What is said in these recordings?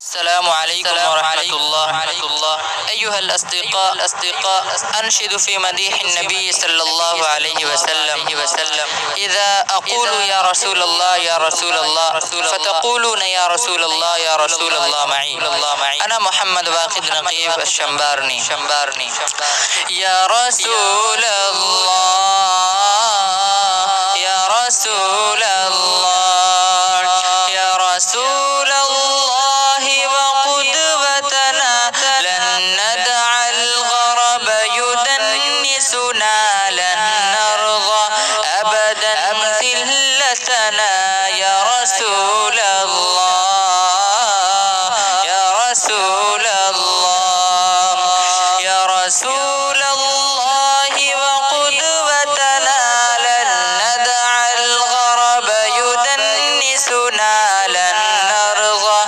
السلام عليكم ورحمة الله أيها الأصدقاء أنشد في مديح النبي صلى الله عليه وسلم إذا أقول يا رسول الله فتقولون يا رسول الله معي أنا محمد واقد نقيب الشمبارني يا رسول الله يا رسول الله يا رسول الله وقدوتنا لن ندع الغرب يدنسنا لن نرضى أبدا ذلتنا يا رسول الله يا رسول الله يا رسول الله وقدوتنا لن ندع الغرب يدنسنا لن نرضى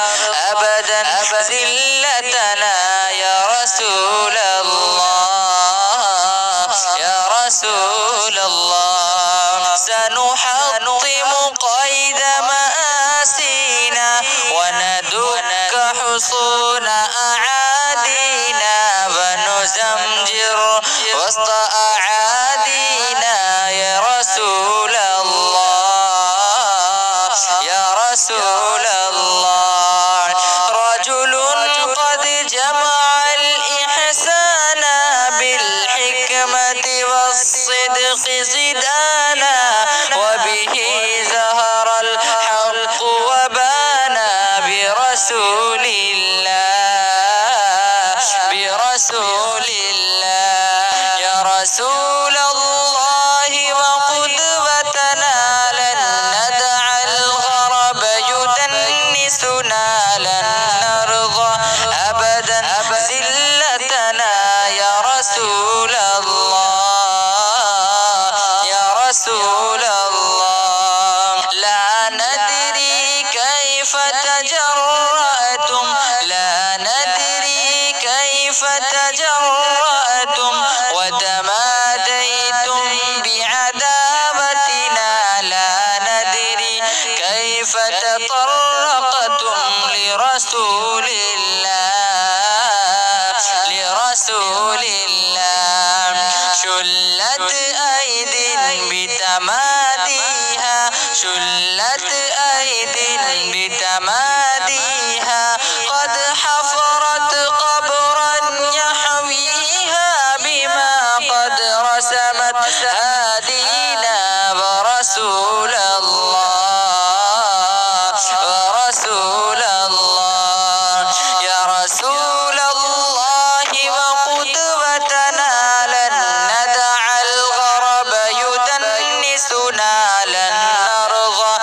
أبدا ذلتنا يا رسول الله يا رسول الله سنحطم قيد مآسينا وندك حصون أعادينا ونزمجر وسط أعادينا يا رسول الله يا رسول الله رجل قد جمع الإحسان بالحكمة والصدق زدانا وبه زهر الحق وبانا برسول الله يا رسول الله وقدوتنا لن ندع الغرب يدنسنا لن نرضى أبدا ذلتنا يا رسول الله يا رسول الله لا ندري كيف تجرأتم لا ندري كيف تجرأتم وتماديتم بعداوتنا لا ندري كيف تطرقتم لرسول الله شلت أيد بتماديها شلت أيد بتماديها قد حفرت قبرا يحويها بما قد رسمت هادينا ورسول الله ورسول الله يا رسول الله وقدوتنا لن ندع الغرب يدنسنا لن نرضى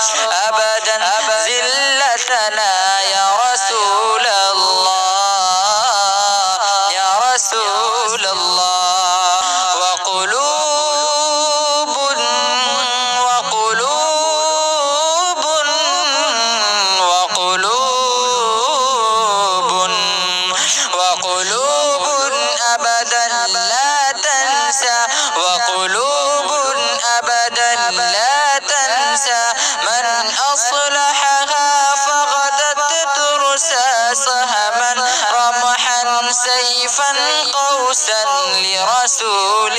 أبدا ذلتنا يا رسول الله يا رسول الله وقلوب أبدا لا تنسى وقلوب أبدا لا تنسى من أصلحها فغدت ترسى سهما رمحا سيفا قوسا لرسول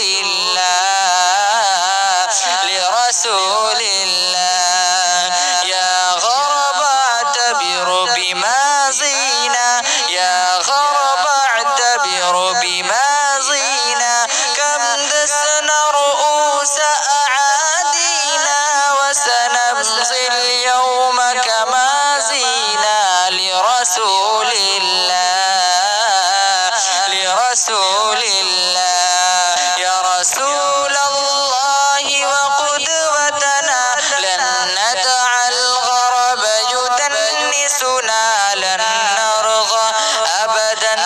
الله يا غرب اعتبر بماضينا يا غرب اعتبر بماضينا كم دسنا رؤوس أعادينا وسنمضي اليوم كما زينا لرسول الله يا رسول الله وقدوتنا لن ندع الغرب يدنسنا لن نرضى أبدا